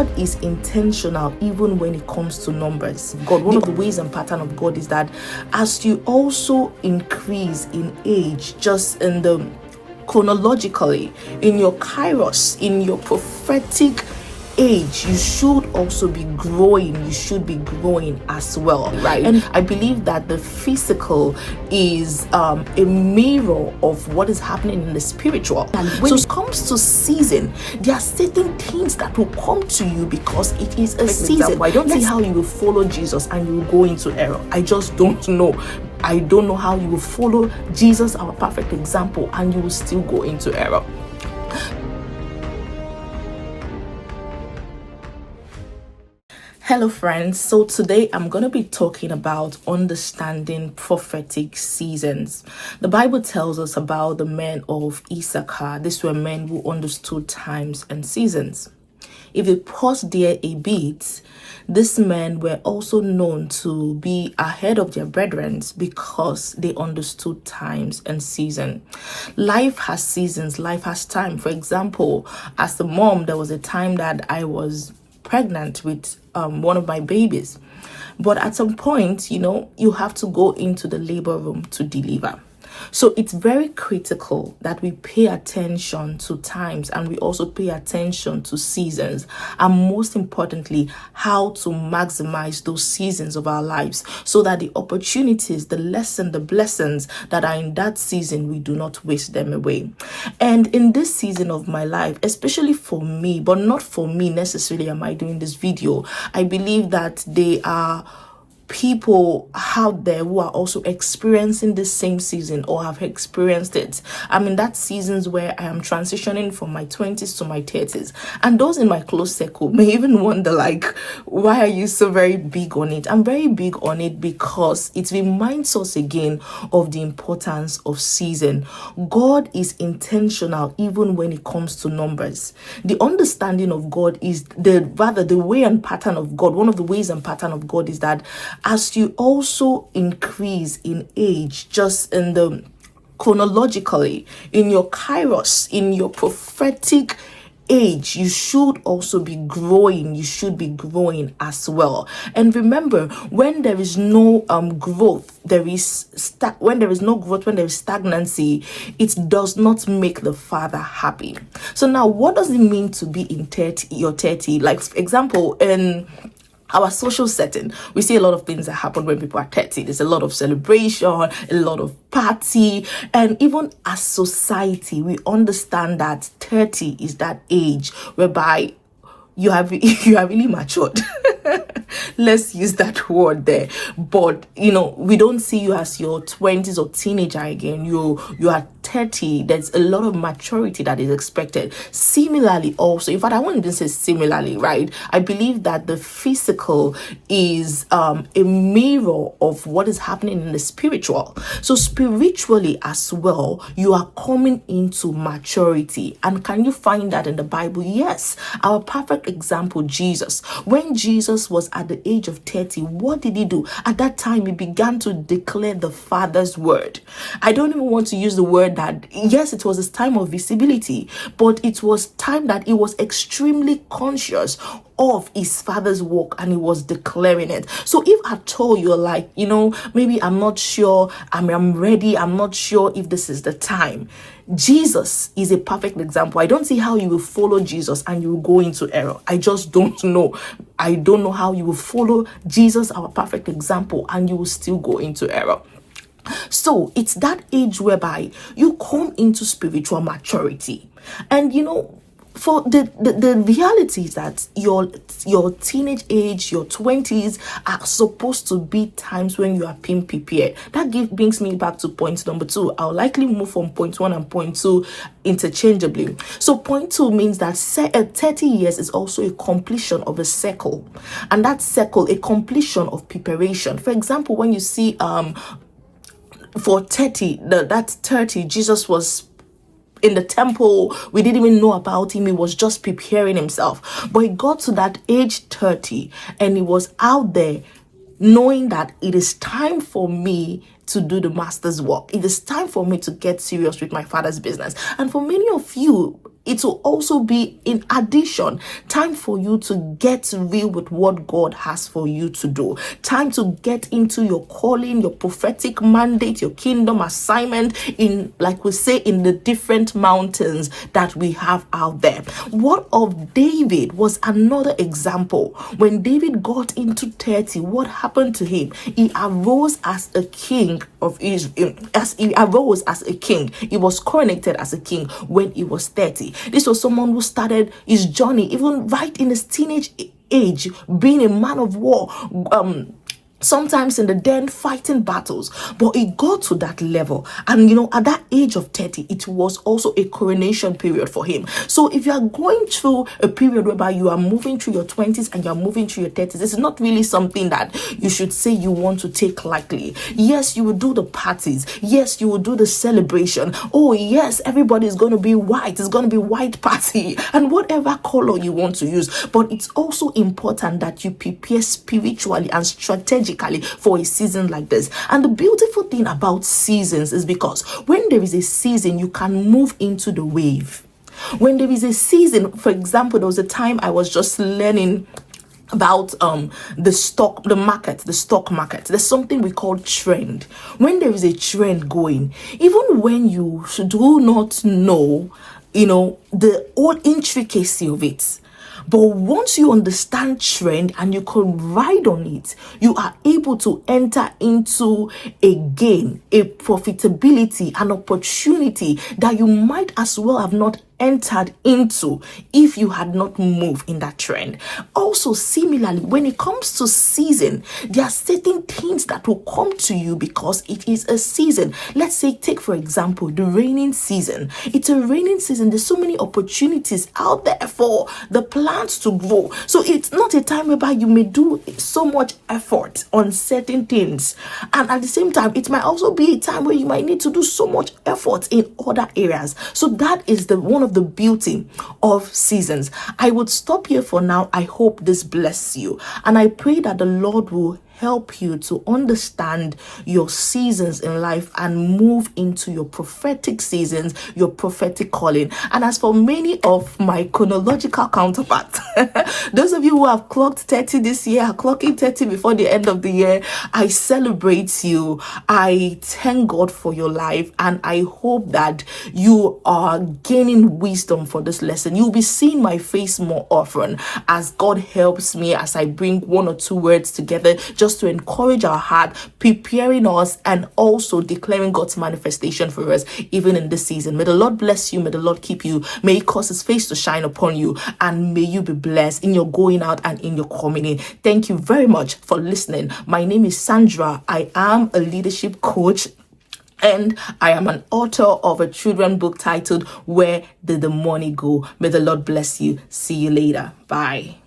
God is intentional even when it comes to numbers. One of the ways and pattern of God is that as you also increase in age, just in the chronologically, in your kairos, in your prophetic age, you should also be growing. You should be growing as well, right? And I believe that the physical is a mirror of what is happening in the spiritual. And when it comes to season, there are certain things that will come to you because it is a season. I don't see how you will follow Jesus and you will go into error. I just don't know. I don't know how you will follow Jesus, our perfect example, and you will still go into error. Hello friends, so today I'm going to be talking about understanding prophetic seasons. The Bible tells us about the men of Issachar. These were men who understood times and seasons. If we pause there a bit, these men were also known to be ahead of their brethren because they understood times and season. Life has seasons, life has time. For example, as a mom, there was a time that I was pregnant with one of my babies, but at some point, you have to go into the labor room to deliver. So it's very critical that we pay attention to times and we also pay attention to seasons, and most importantly, how to maximize those seasons of our lives so that the opportunities, the blessings that are in that season, we do not waste them away. And in this season of my life, especially for me, but not for me necessarily am I doing this video, I believe that they are people out there who are also experiencing the same season or have experienced it. I mean, that's seasons where I am transitioning from my 20s to my 30s, and those in my close circle may even wonder, like, why are you so very big on it? I'm very big on it because it reminds us again of the importance of season. God is intentional even when it comes to numbers. The understanding of God is the way and pattern of God. One of the ways and pattern of God is that as you also increase in age, just in the chronologically, in your kairos, in your prophetic age, you should also be growing. You should be growing as well. And remember, when there is no growth, when there is stagnancy, it does not make the Father happy. So now, what does it mean to be in your 30? Like, for example, in our social setting, we see a lot of things that happen when people are 30. There's a lot of celebration, a lot of party, and even as society, we understand that 30 is that age whereby you have really matured. Let's use that word there. But we don't see you as your 20s or teenager again. You are 30. There's a lot of maturity that is expected. Similarly, also, in fact, I won't even say similarly, right? I believe that the physical is a mirror of what is happening in the spiritual. So spiritually as well, you are coming into maturity. And can you find that in the Bible? Yes. Our perfect example, Jesus. When Jesus was at the age of 30, what did he do? At that time, he began to declare the Father's word. I don't even want to use the word that, yes, it was his time of visibility, but it was time that he was extremely conscious of his Father's work and he was declaring it. So if at all you're like, maybe I'm not sure, I'm ready, I'm not sure if this is the time, Jesus is a perfect example. I don't see how you will follow Jesus and you will go into error. I just don't know. I don't know how you will follow Jesus, our perfect example, and you will still go into error. So it's that age whereby you come into spiritual maturity. And for the reality is that your teenage age, your 20s are supposed to be times when you are being prepared. That brings me back to point number 2. I'll likely move from point 1 and point 2 interchangeably. So point 2 means that 30 years is also a completion of a cycle, and that cycle a completion of preparation. For example, when you see for 30, that's 30, Jesus was in the temple. We didn't even know about him. He was just preparing himself. But he got to that age 30 and he was out there knowing that it is time for me to do the master's work. It is time for me to get serious with my Father's business. And for many of you, it will also be in addition. Time for you to get real with what God has for you to do. Time to get into your calling, your prophetic mandate, your kingdom assignment in, like we say, in the different mountains that we have out there. What of David was another example. When David got into 30, what happened to him? He arose as a king of Israel. As he arose as a king, he was coronated as a king when he was 30. This was someone who started his journey even right in his teenage age, being a man of war, sometimes in the den fighting battles, but it got to that level. And at that age of 30, it was also a coronation period for him. So if you are going through a period whereby you are moving through your 20s and you are moving through your 30s, this is not really something that you should say you want to take lightly. Yes, you will do the parties. Yes, you will do the celebration. Oh yes, everybody is going to be white. It's going to be white party and whatever color you want to use. But it's also important that you prepare spiritually and strategically for a season like this. And the beautiful thing about seasons is because when there is a season, you can move into the wave. When there is a season, for example, there was a time I was just learning about the stock market. There's something we call trend. When there is a trend going, even when you do not know the whole intricacy of it, but once you understand trend and you can ride on it, you are able to enter into a gain, a profitability, an opportunity that you might as well have not entered into if you had not moved in that trend. Also, similarly, when it comes to season, there are certain things that will come to you because it is a season. Let's say, take for example, the raining season. It's a raining season. There's so many opportunities out there for the plants to grow. So it's not a time whereby you may do so much effort on certain things. And at the same time, it might also be a time where you might need to do so much effort in other areas. So that is one of the beauty of seasons. I would stop here for now. I hope this bless you, and I pray that the Lord will help you to understand your seasons in life and move into your prophetic seasons, your prophetic calling. And as for many of my chronological counterparts, those of you who have clocked 30 this year, are clocking 30 before the end of the year, I celebrate you. I thank God for your life, and I hope that you are gaining wisdom for this lesson. You'll be seeing my face more often as God helps me, as I bring one or two words together just to encourage our heart, preparing us, and also declaring God's manifestation for us even in this season. May the Lord bless you. May the Lord keep you. May He cause His face to shine upon you, and may you be blessed in your going out and in your coming in. Thank you very much for listening. My name is Sandra. I am a leadership coach, and I am an author of a children's book titled Where Did the Money Go? May the Lord bless you. See you later. Bye.